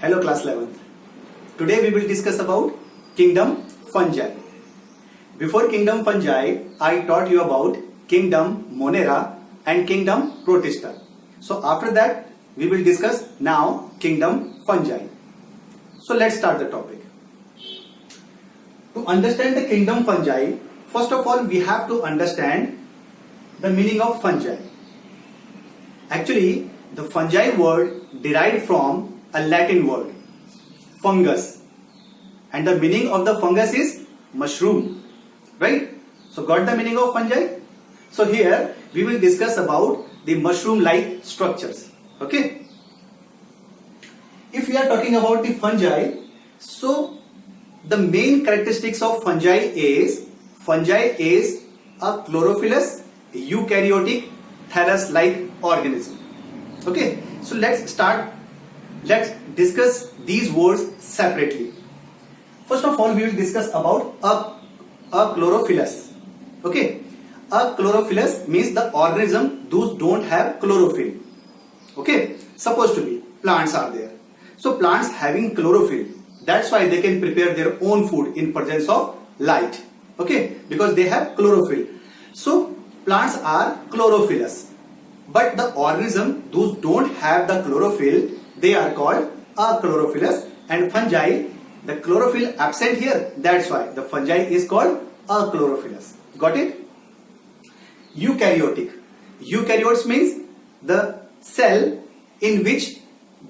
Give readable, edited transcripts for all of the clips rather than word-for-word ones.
Hello class 11th. Today we will discuss about kingdom fungi. Before kingdom fungi, I taught you about kingdom Monera and kingdom Protista. So after that we will discuss now kingdom fungi. So let's start the topic. To understand the kingdom fungi, first of all we have to understand the meaning of fungi. Actually, the fungi word derived from a Latin word, fungus, and the meaning of the fungus is mushroom, right? So got the meaning of fungi? So here we will discuss about the mushroom-like structures, okay? If we are talking about the fungi, so the main characteristics of fungi is a chlorophyllous eukaryotic thallus-like organism. Okay, so let's discuss these words separately. First of all, we will discuss about a chlorophyllous. Okay, a chlorophyllous means the organism those don't have chlorophyll. Okay, supposed to be plants are there. So plants having chlorophyll, that's why they can prepare their own food in presence of light. Okay, because they have chlorophyll. So plants are chlorophyllous. But the organism those don't have the chlorophyll, they are called achlorophyllous, and fungi, the chlorophyll absent here, that's why the fungi is called achlorophyllous. Got it? Eukaryotic. Eukaryotes means the cell in which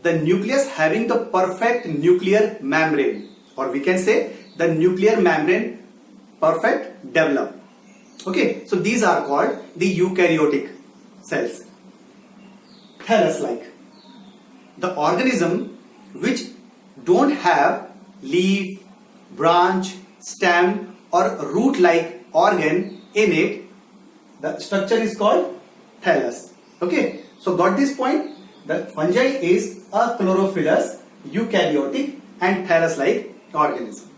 the nucleus having the perfect nuclear membrane, or we can say the nuclear membrane perfect develop. Okay, so these are called the eukaryotic cells. Thallus-like. The organism which don't have leaf, branch, stem or root-like organ in it, the structure is called thallus. Okay, so got this point? The fungi is a chlorophyllous, eukaryotic and thallus-like organism.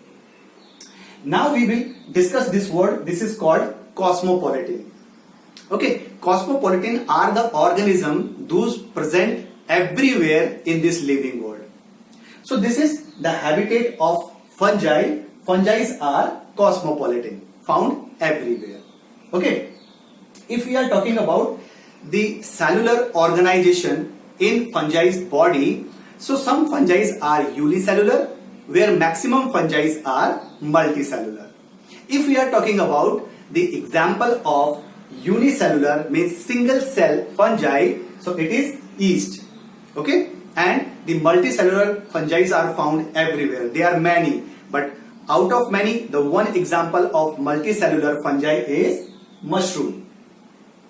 Now we will discuss this word. This is called cosmopolitan. Okay, cosmopolitan are the organism those present everywhere in this living world. So this is the habitat of fungi. Fungi are cosmopolitan, found everywhere. Okay, if we are talking about the cellular organization in fungi's body, so some fungi are unicellular, where maximum fungi are multicellular. If we are talking about the example of unicellular means single cell fungi, so it is yeast. Okay, and the multicellular fungi are found everywhere. There are many, but out of many, the one example of multicellular fungi is mushroom.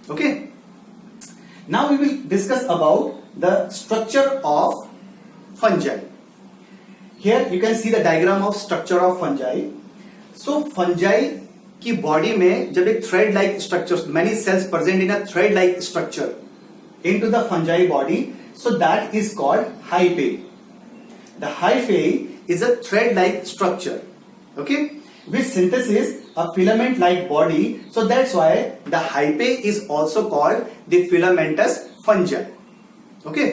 Okay, now we will discuss about the structure of fungi. Here you can see the diagram of structure of fungi. So fungi की body में जब एक thread like structure, many cells present in a thread like structure into the fungi body, so that is called hyphae. The hyphae is a thread like structure, okay, which synthesis a filament like body, so that's why the hyphae is also called the filamentous fungi. Okay,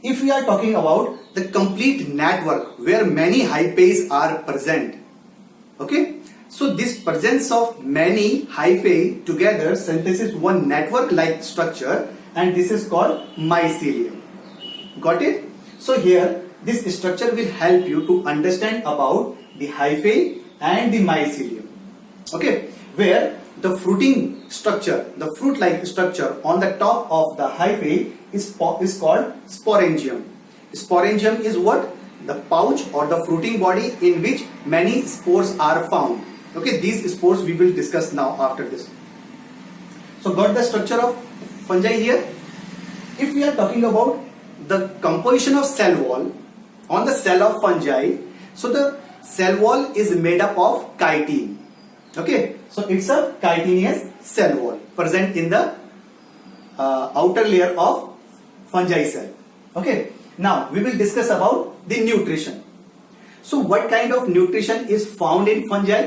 if we are talking about the complete network where many hyphae are present, okay, so this presence of many hyphae together synthesis one network like structure, and this is called mycelium. Got it? So here this structure will help you to understand about the hyphae and the mycelium, okay, where the fruiting structure, the fruit like structure on the top of the hyphae is called sporangium. Sporangium is what? The pouch or the fruiting body in which many spores are found. Okay, these spores we will discuss now after this. So got the structure of fungi here. If we are talking about the composition of cell wall on the cell of fungi, so the cell wall is made up of chitin. Okay, so it's a chitinous cell wall present in the outer layer of fungi cell. Okay, now we will discuss about the nutrition. So what kind of nutrition is found in fungi?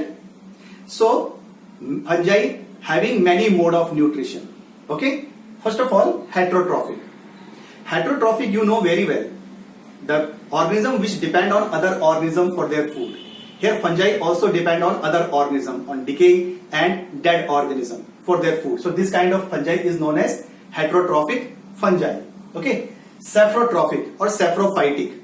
So fungi having many mode of nutrition. Okay, first of all, heterotrophic. Heterotrophic you know very well. the organism which depend on other organism for their food. Here fungi also depend on other organism, on decaying and dead organism for their food. So this kind of fungi is known as heterotrophic fungi. Okay, saprotrophic or saprophytic.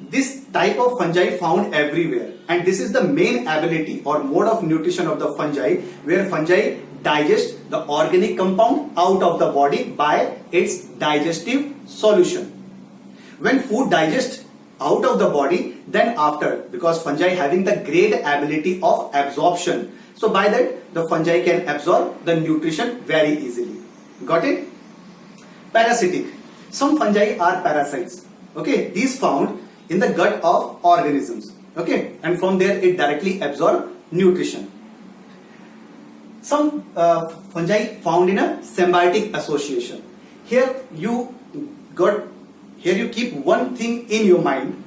This type of fungi found everywhere, and this is the main ability or mode of nutrition of the fungi, where fungi digest the organic compound out of the body by its digestive solution. When food digests out of the body, then after, because fungi having the great ability of absorption, so by that the fungi can absorb the nutrition very easily. Got it? Parasitic. Some fungi are parasites. Okay, these found in the gut of organisms. Okay, and from there it directly absorb nutrition. Some fungi found in a symbiotic association. Here you keep one thing in your mind.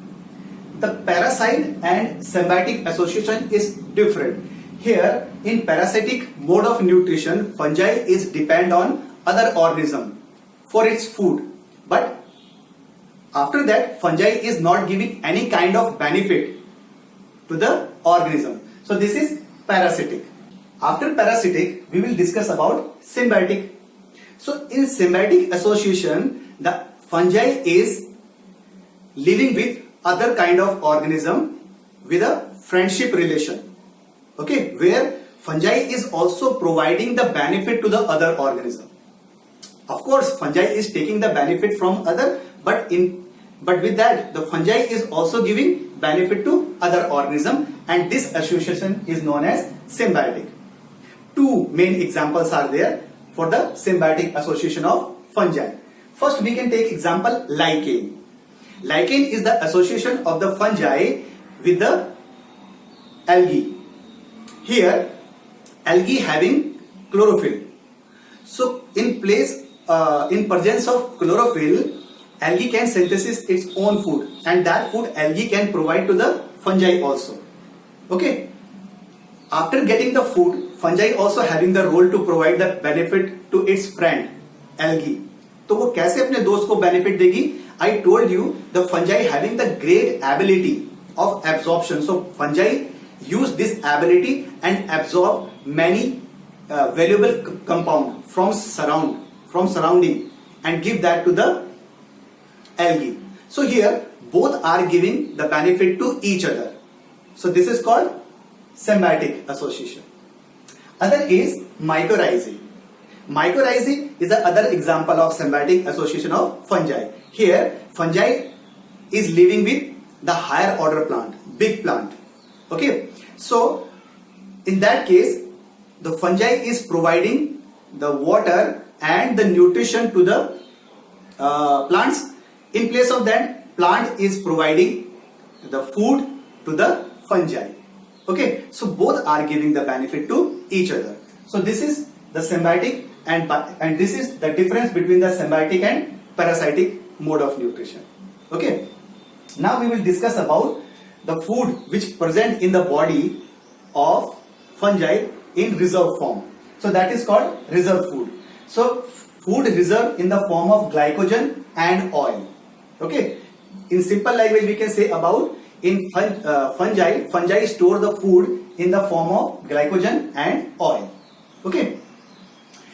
The parasite and symbiotic association is different. Here in parasitic mode of nutrition, fungi is depend on other organism for its food, but after that fungi is not giving any kind of benefit to the organism. So this is parasitic. After parasitic, we will discuss about symbiotic. So in symbiotic association, the fungi is living with other kind of organism with a friendship relation. Okay, where fungi is also providing the benefit to the other organism. Of course, fungi is taking the benefit from other, but with that, the fungi is also giving benefit to other organism, and this association is known as symbiotic. Two main examples are there for the symbiotic association of fungi. First, we can take example lichen. Lichen is the association of the fungi with the algae. Here, algae having chlorophyll. So, in presence of chlorophyll, algae can synthesize its own food, and that food algae can provide to the fungi also. Okay. After getting the food, fungi also having the role to provide the benefit to its friend algae. तो वो कैसे अपने दोस्त को benefit देगी? I told you the fungi having the great ability of absorption. So fungi use this ability and absorb many valuable compound from surrounding and give that to the algae. So here both are giving the benefit to each other. So this is called symbiotic association. Other is mycorrhizae. Mycorrhizae is the other example of symbiotic association of fungi. Here fungi is living with the higher order plant, big plant. Okay, so in that case the fungi is providing the water and the nutrition to the plants. In place of that, plant is providing the food to the fungi. Okay, so both are giving the benefit to each other. So this is the symbiotic and this is the difference between the symbiotic and parasitic mode of nutrition. Okay, now we will discuss about the food which present in the body of fungi in reserve form. So that is called reserve food. So food reserve in the form of glycogen and oil. Okay, in simple language we can say about in fungi store the food in the form of glycogen and oil. Okay,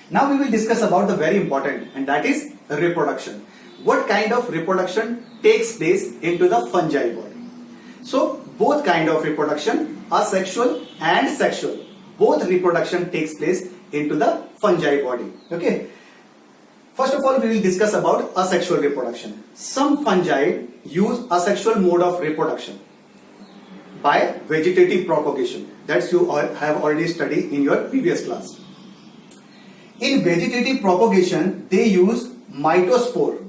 now we will discuss about the very important, and that is reproduction. What kind of reproduction takes place into the fungi body? So both kind of reproduction, asexual and sexual, both reproduction takes place into the fungi body. Okay, first of all we will discuss about asexual reproduction. Some fungi use asexual mode of reproduction by vegetative propagation. That you have already studied in your previous class. In vegetative propagation they use mitospore.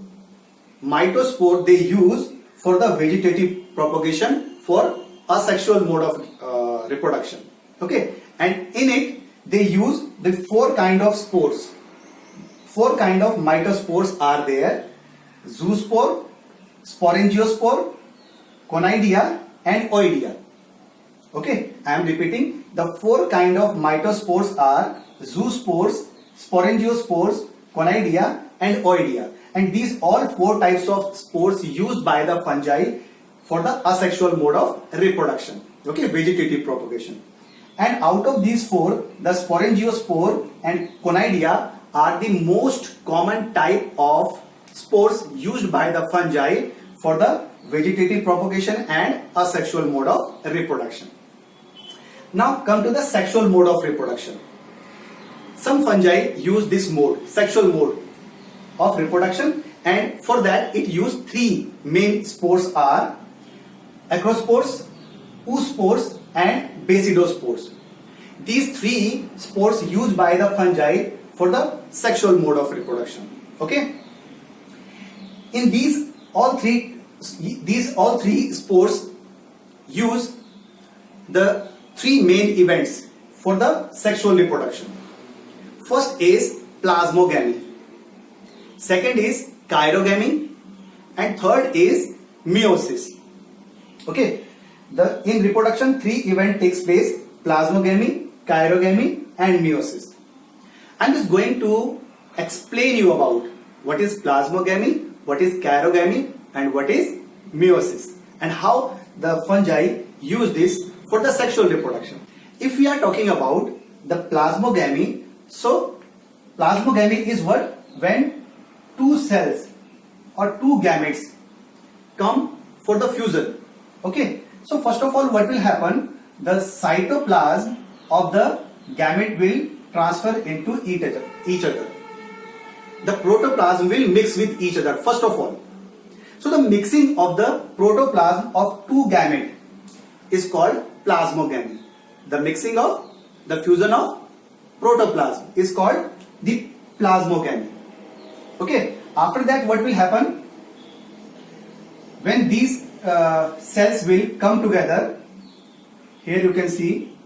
Mitospore they use for the vegetative propagation for asexual mode of reproduction. Okay, and in it they use the four kind of spores. Four kind of mitospores are there: zoospore, sporangiospore, conidia and oidia. Okay, I am repeating, the four kind of mitospores are zoospores, sporangiospores, conidia and oidia. and these all 4 types of spores used by the fungi for the asexual mode of reproduction. Okay, vegetative propagation. And out of these 4, the sporangiospore and conidia are the most common type of spores used by the fungi for the vegetative propagation and asexual mode of reproduction. Now come to the sexual mode of reproduction. Some fungi use this mode, sexual mode of reproduction, and for that it use 3 main spores are acrospores, oospores and basidospores. These 3 spores used by the fungi for the sexual mode of reproduction. Okay. In these all three spores use the 3 main events for the sexual reproduction. First is plasmogamy, second is chirogamy, and third is meiosis. Okay, in reproduction 3 events takes place: plasmogamy, chirogamy and meiosis. I'm just going to explain you about what is plasmogamy, what is chirogamy and what is meiosis, and how the fungi use this for the sexual reproduction. If we are talking about the plasmogamy, so plasmogamy is what? When 2 cells or 2 gametes come for the fusion. Okay, so first of all, what will happen? The cytoplasm of the gamete will transfer into each other. The protoplasm will mix with each other first of all. So the mixing of the protoplasm of 2 gametes is called plasmogamy. The mixing of the fusion of protoplasm is called the plasmogamy. Okay, after that what will happen? When these cells will come together, here you can see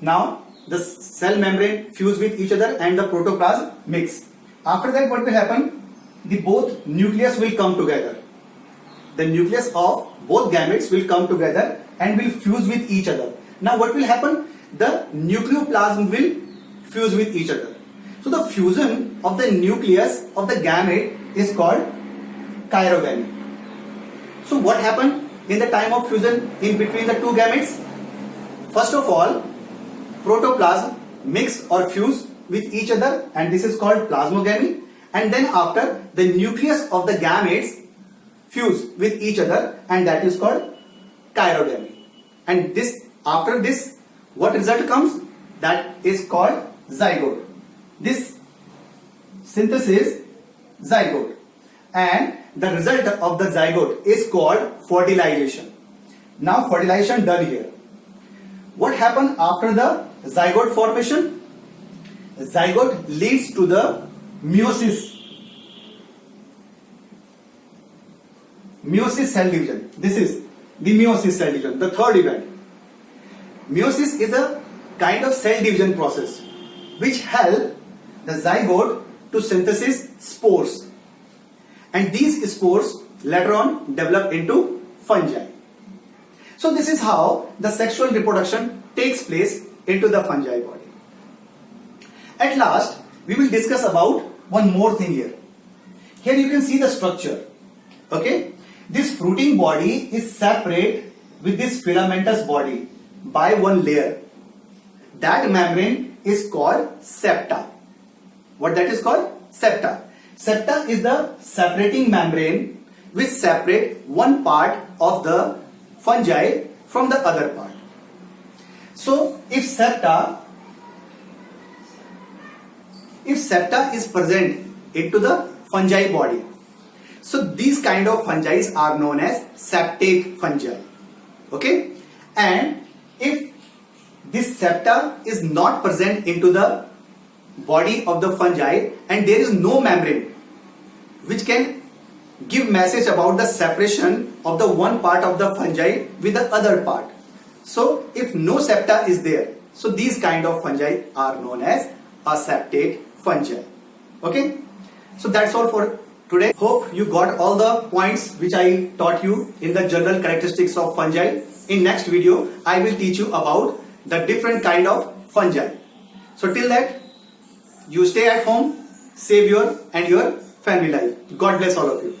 now the cell membrane fuse with each other and the protoplasm mix. After that what will happen? The both nucleus will come together. The nucleus of both gametes will come together and will fuse with each other. Now what will happen? The nucleoplasm will fuse with each other. So the fusion of the nucleus of the gamete is called chirogamy. So what happened in the time of fusion in between the 2 gametes? First of all, protoplasm mix or fuse with each other, and this is called plasmogamy. And then after, the nucleus of the gametes fuse with each other, and that is called chirogamy. And this, after this, what result comes? That is called zygote. This synthesis zygote, and the result of the zygote is called fertilization. Now fertilization done here. What happened after the zygote formation? Zygote leads to the meiosis. Meiosis cell division. This is the meiosis cell division, the third event. Meiosis is a kind of cell division process which help the zygote to synthesize spores, and these spores later on develop into fungi. So this is how the sexual reproduction takes place into the fungi body. At last, we will discuss about one more thing here. Here you can see the structure. Okay, this fruiting body is separate with this filamentous body by one layer. That membrane is called septa. What that is called? Septa. Septa is the separating membrane which separate one part of the fungi from the other part. So if septa is present into the fungi body, so these kind of fungi are known as septate fungi. Okay, and if this septa is not present into the body of the fungi and there is no membrane which can give message about the separation of the one part of the fungi with the other part. So if no septa is there, so these kind of fungi are known as aseptate fungi. Okay, so that's all for today. Hope you got all the points which I taught you in the general characteristics of fungi. In next video, I will teach you about the different kind of fungi. So till that, you stay at home, save your and your family life. God bless all of you.